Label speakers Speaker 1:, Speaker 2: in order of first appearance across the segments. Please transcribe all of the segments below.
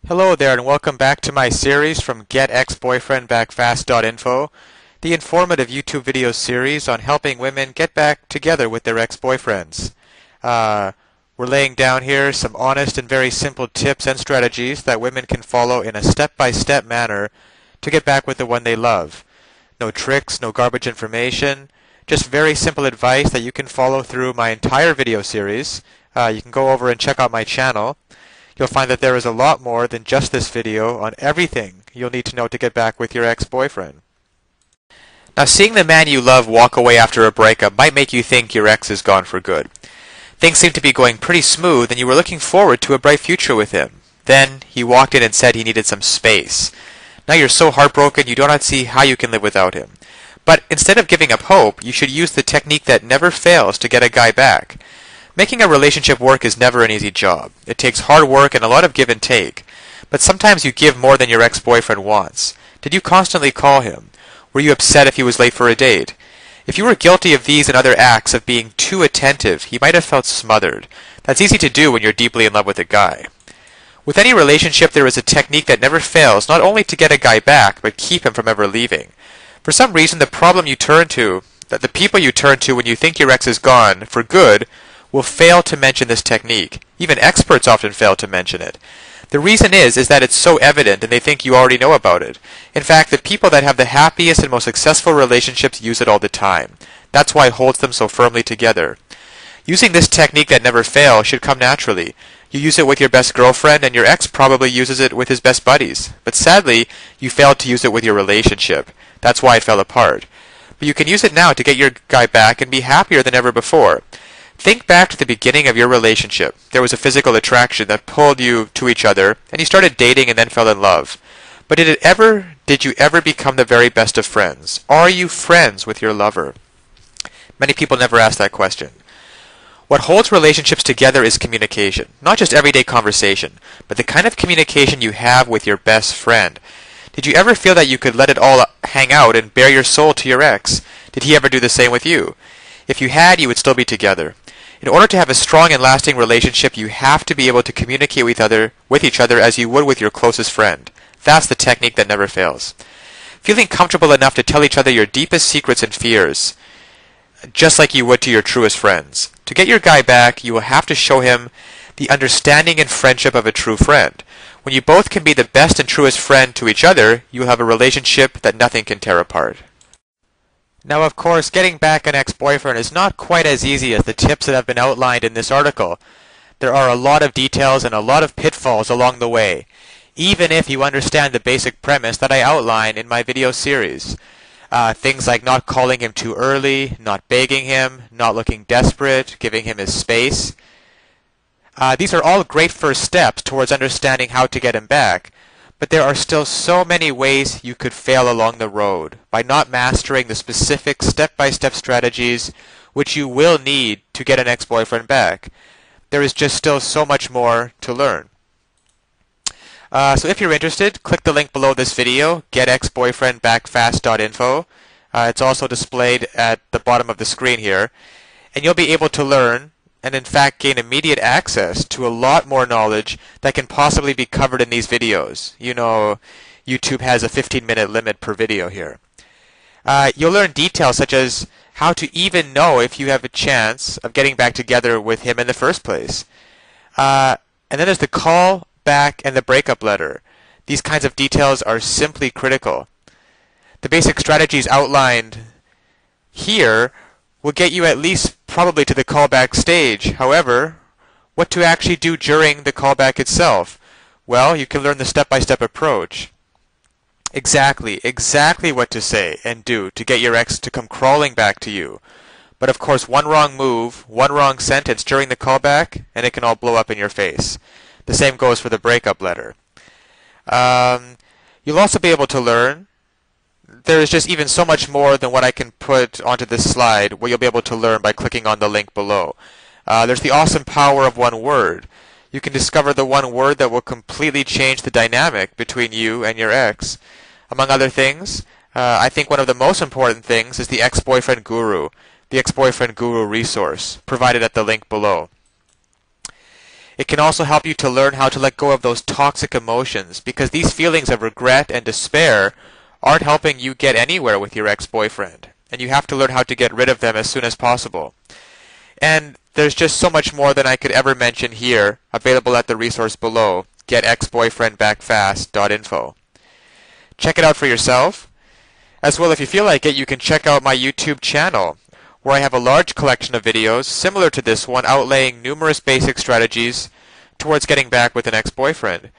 Speaker 1: Hello there and welcome back to my series from GetExBoyfriendBackFast.info, the informative YouTube video series on helping women get back together with their ex-boyfriends. We're laying down here some honest and very simple tips and strategies that women can follow in a step-by-step manner to get back with the one they love. No tricks, no garbage information, just very simple advice that you can follow through my entire video series. You can go over and check out my channel. You'll find that there is a lot more than just this video on everything you'll need to know to get back with your ex-boyfriend. Now, seeing the man you love walk away after a breakup might make you think your ex is gone for good. Things seem to be going pretty smooth and you were looking forward to a bright future with him. Then he walked in and said he needed some space. Now you're so heartbroken you do not see how you can live without him. But instead of giving up hope, you should use the technique that never fails to get a guy back. Making a relationship work is never an easy job. It takes hard work and a lot of give and take. But sometimes you give more than your ex-boyfriend wants. Did you constantly call him? Were you upset if he was late for a date? If you were guilty of these and other acts of being too attentive, he might have felt smothered. That's easy to do when you're deeply in love with a guy. With any relationship, there is a technique that never fails, not only to get a guy back, but keep him from ever leaving. For some reason, the people you turn to when you think your ex is gone for good will fail to mention this technique. Even experts often fail to mention it. The reason is that it's so evident and they think you already know about it. In fact, the people that have the happiest and most successful relationships use it all the time. That's why it holds them so firmly together. Using this technique that never fails should come naturally. You use it with your best girlfriend and your ex probably uses it with his best buddies. But sadly, you failed to use it with your relationship. That's why it fell apart. But you can use it now to get your guy back and be happier than ever before. Think back to the beginning of your relationship. There was a physical attraction that pulled you to each other, and you started dating and then fell in love. But did you ever become the very best of friends? Are you friends with your lover? Many people never ask that question. What holds relationships together is communication. Not just everyday conversation, but the kind of communication you have with your best friend. Did you ever feel that you could let it all hang out and bare your soul to your ex? Did he ever do the same with you? If you had, you would still be together. In order to have a strong and lasting relationship, you have to be able to communicate with each other as you would with your closest friend. That's the technique that never fails. Feeling comfortable enough to tell each other your deepest secrets and fears, just like you would to your truest friends. To get your guy back, you will have to show him the understanding and friendship of a true friend. When you both can be the best and truest friend to each other, you will have a relationship that nothing can tear apart. Now, of course, getting back an ex-boyfriend is not quite as easy as the tips that have been outlined in this article. There are a lot of details and a lot of pitfalls along the way, even if you understand the basic premise that I outline in my video series. Things like not calling him too early, not begging him, not looking desperate, giving him his space. These are all great first steps towards understanding how to get him back. But there are still so many ways you could fail along the road by not mastering the specific step-by-step strategies which you will need to get an ex-boyfriend back. There is just still so much more to learn. So if you're interested, click the link below this video, getexboyfriendbackfast.info. It's also displayed at the bottom of the screen here. And you'll be able to learn and in fact gain immediate access to a lot more knowledge that can possibly be covered in these videos. You know, YouTube has a 15-minute limit per video here. You'll learn details such as how to even know if you have a chance of getting back together with him in the first place. And then there's the call back and the breakup letter. These kinds of details are simply critical. The basic strategies outlined here will get you at least probably to the callback stage. However, what to actually do during the callback itself? Well, you can learn the step-by-step approach. Exactly what to say and do to get your ex to come crawling back to you. But of course, one wrong move, one wrong sentence during the callback, and it can all blow up in your face. The same goes for the breakup letter. You'll also be able to learn. There is just even so much more than what I can put onto this slide, what you'll be able to learn by clicking on the link below. There's the awesome power of one word. You can discover the one word that will completely change the dynamic between you and your ex. Among other things, I think one of the most important things is the Ex-Boyfriend Guru resource provided at the link below. It can also help you to learn how to let go of those toxic emotions, because these feelings of regret and despair aren't helping you get anywhere with your ex-boyfriend, and you have to learn how to get rid of them as soon as possible. And there's just so much more than I could ever mention here, available at the resource below, getexboyfriendbackfast.info. Check it out for yourself. As well, if you feel like it, you can check out my YouTube channel, where I have a large collection of videos similar to this one, outlaying numerous basic strategies towards getting back with an ex-boyfriend.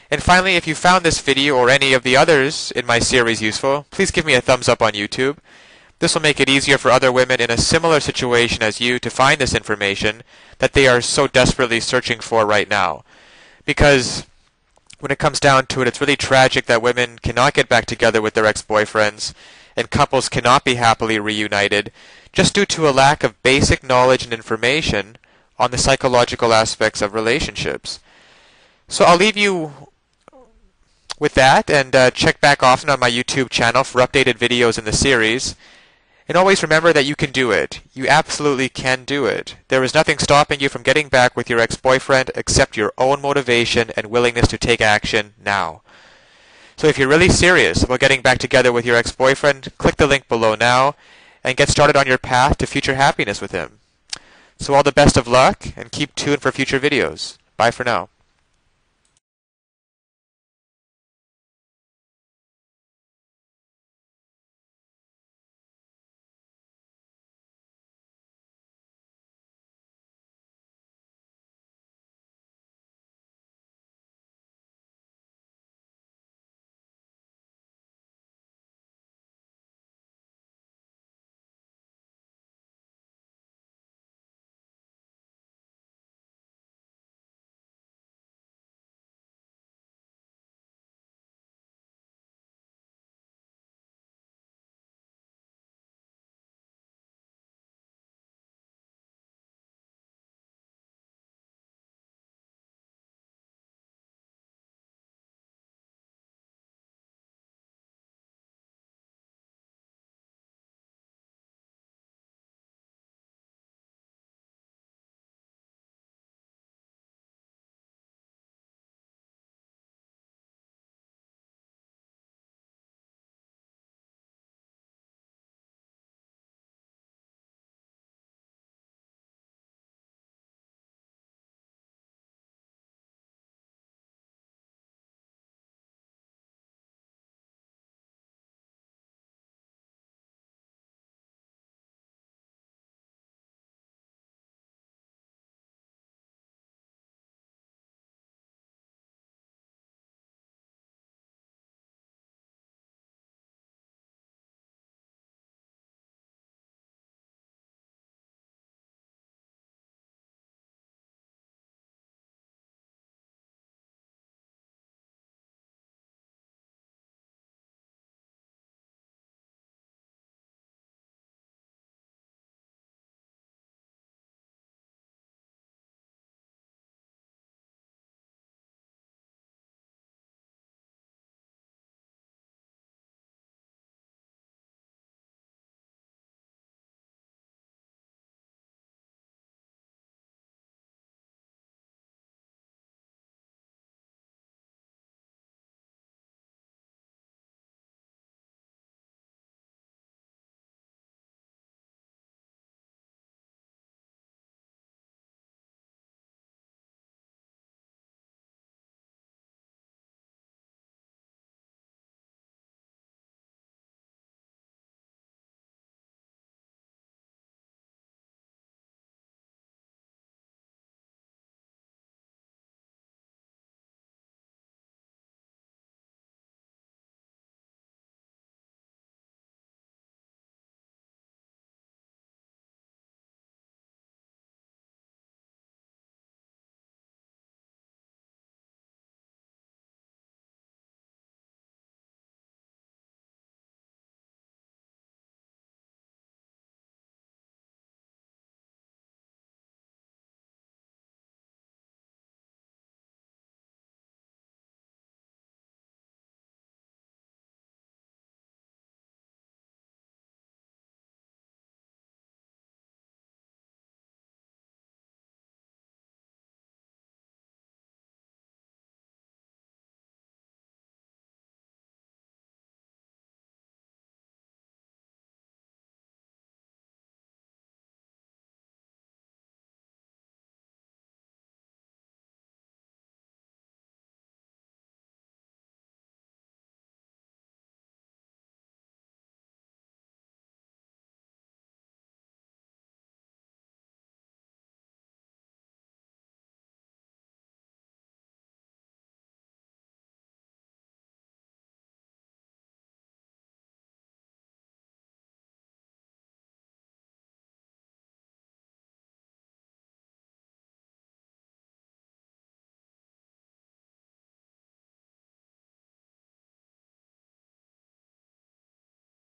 Speaker 1: And finally, if you found this video or any of the others in my series useful, please give me a thumbs up on YouTube. This will make it easier for other women in a similar situation as you to find this information that they are so desperately searching for right now. Because when it comes down to it, it's really tragic that women cannot get back together with their ex-boyfriends, and couples cannot be happily reunited, just due to a lack of basic knowledge and information on the psychological aspects of relationships. So I'll leave you with that, and check back often on my YouTube channel for updated videos in the series. And always remember that you can do it. You absolutely can do it. There is nothing stopping you from getting back with your ex-boyfriend except your own motivation and willingness to take action now. So if you're really serious about getting back together with your ex-boyfriend, click the link below now and get started on your path to future happiness with him. So all the best of luck, and keep tuned for future videos. Bye for now.